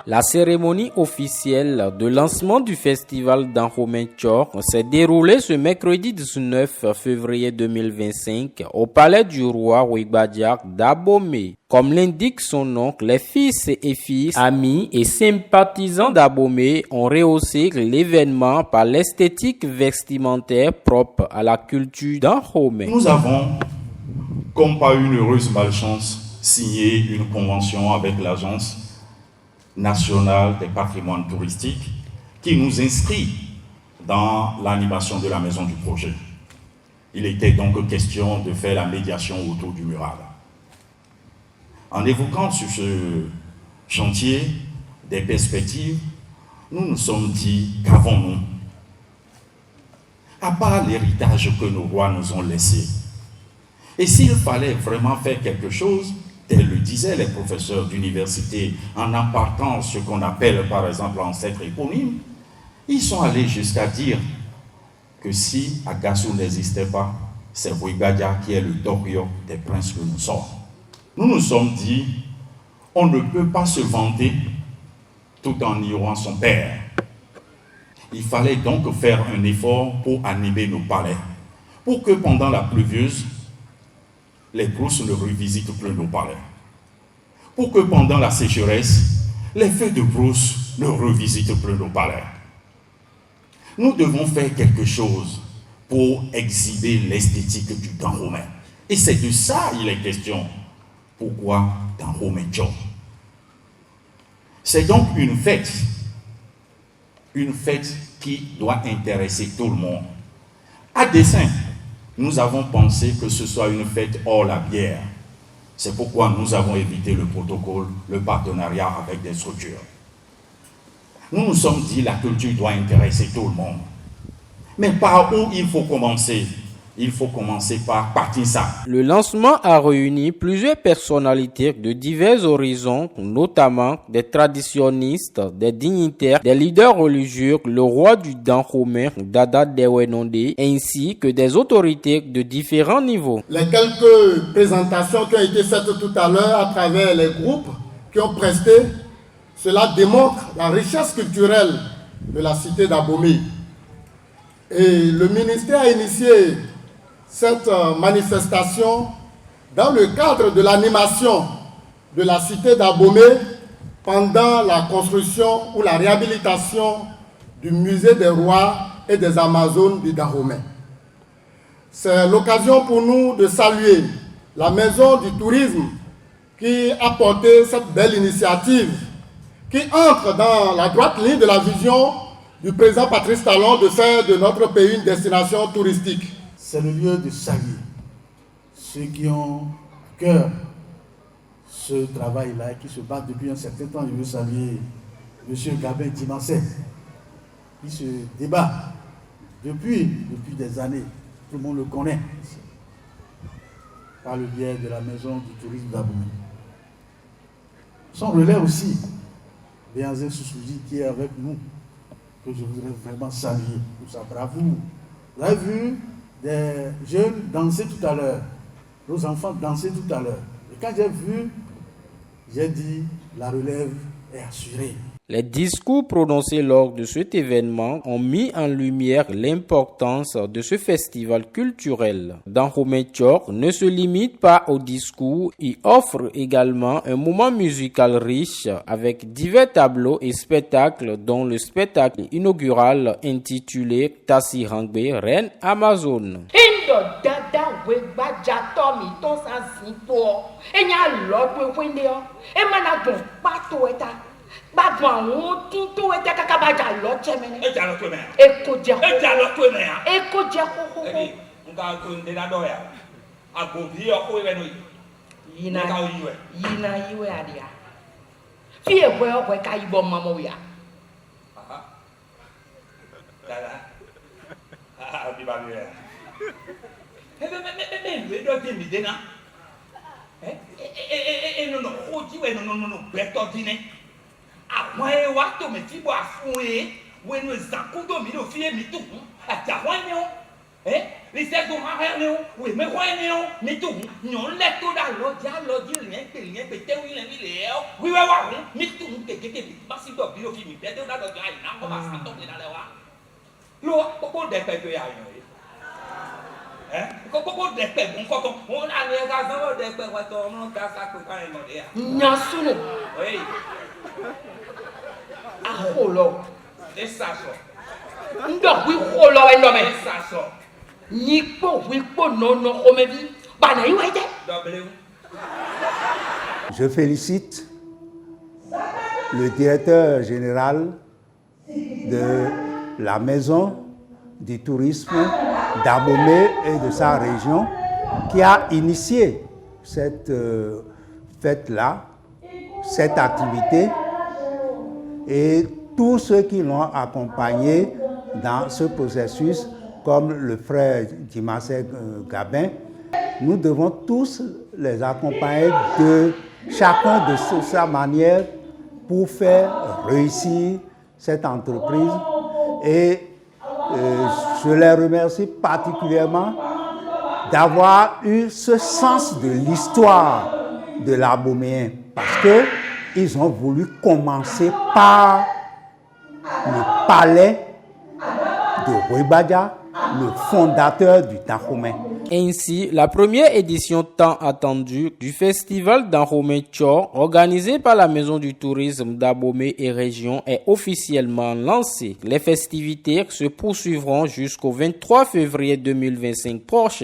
La cérémonie officielle de lancement du festival Dahomey Chok s'est déroulée ce mercredi 19 février 2025 au palais du roi Wegbadjak d'Abomey. Comme l'indique son nom, les fils et filles, amis et sympathisants d'Abomey ont rehaussé l'événement par l'esthétique vestimentaire propre à la culture Dahomey. Nous avons, comme par une heureuse malchance, signé une convention avec l'Agence nationale des patrimoines touristiques qui nous inscrit dans l'animation de la maison du projet. Il était donc question de faire la médiation autour du mural. En évoquant sur ce chantier des perspectives, nous nous sommes dit qu'avons-nous, à part l'héritage que nos rois nous ont laissé. Et s'il fallait vraiment faire quelque chose, tel le disaient les professeurs d'université en appartant ce qu'on appelle par exemple ancêtre éponyme, ils sont allés jusqu'à dire que si Agassou n'existait pas, c'est Wegbadjak qui est le Dorio des princes que nous sommes. Nous nous sommes dit, on ne peut pas se vanter tout en ignorant son père. Il fallait donc faire un effort pour animer nos palais, pour que pendant la pluvieuse, les brousses ne revisitent plus nos palais. Pour que pendant la sécheresse, les feux de brousse ne revisitent plus nos palais. Nous devons faire quelque chose pour exhiber l'esthétique du Dahomey. Et c'est de ça il est question. Pourquoi Dahomey Chok? C'est donc une fête qui doit intéresser tout le monde. À dessein, nous avons pensé que ce soit une fête hors la bière. C'est pourquoi nous avons évité le protocole, le partenariat avec des structures. Nous nous sommes dit que la culture doit intéresser tout le monde. Mais par où il faut commencer? Il faut commencer par Partissa. Le lancement a réuni plusieurs personnalités de divers horizons, notamment des traditionnistes, des dignitaires, des leaders religieux, le roi du Dahomey, Dada Dewenonde, ainsi que des autorités de différents niveaux. Les quelques présentations qui ont été faites tout à l'heure à travers les groupes qui ont presté, cela démontre la richesse culturelle de la cité d'Abomey. Et le ministère a initié cette manifestation dans le cadre de l'animation de la cité d'Abomey pendant la construction ou la réhabilitation du musée des rois et des Amazones du Dahomey. C'est l'occasion pour nous de saluer la maison du tourisme qui a porté cette belle initiative qui entre dans la droite ligne de la vision du président Patrice Talon de faire de notre pays une destination touristique. C'est le lieu de saluer ceux qui ont à cœur ce travail-là et qui se battent depuis un certain temps. Je veux saluer M. Gabin Dimansé, qui se débat depuis des années. Tout le monde le connaît par le biais de la maison du tourisme d'Abomey. Son relais aussi, Béanzé Soussouji, qui est avec nous, que je voudrais vraiment saluer pour sa bravoure. Vous avez vu des jeunes danser tout à l'heure, nos enfants danser tout à l'heure. Et quand j'ai vu, j'ai dit, la relève est assurée. Les discours prononcés lors de cet événement ont mis en lumière l'importance de ce festival culturel. Dahomey Chok ne se limite pas aux discours, il offre également un moment musical riche avec divers tableaux et spectacles dont le spectacle inaugural intitulé Tassi Hangbe, Reine Amazon. Les êtres ont rien, oui, mais quoi, mais tout, non, les tout dans l'autre, l'autre, rien, peut-être, oui, oui, mais tout, merci de bien, fini, peut-être, dans l'autre, on va s'entendre dans la voie. L'eau, pourquoi des pètes, il y a hein? Pourquoi des pètes, on a les gars, des pètes, on a ça, quand même, non, sous oui. Ah, oh là, c'est ça, ça. Donc, oui, oh là, non, mais ça, ça. Je félicite le directeur général de la Maison du tourisme d'Abomey et de sa région qui a initié cette fête-là, cette activité, et tous ceux qui l'ont accompagné dans ce processus, comme le frère Dimasek Gabin. Nous devons tous les accompagner de chacun de sa manière pour faire réussir cette entreprise. Et je les remercie particulièrement d'avoir eu ce sens de l'histoire de l'Aboméen, parce qu'ils ont voulu commencer par le palais de Ruibadia, le fondateur du Dahomey. Ainsi, la première édition tant attendue du festival Dahomey Tchor, organisé par la Maison du tourisme d'Abomey et région, est officiellement lancée. Les festivités se poursuivront jusqu'au 23 février 2025 prochain.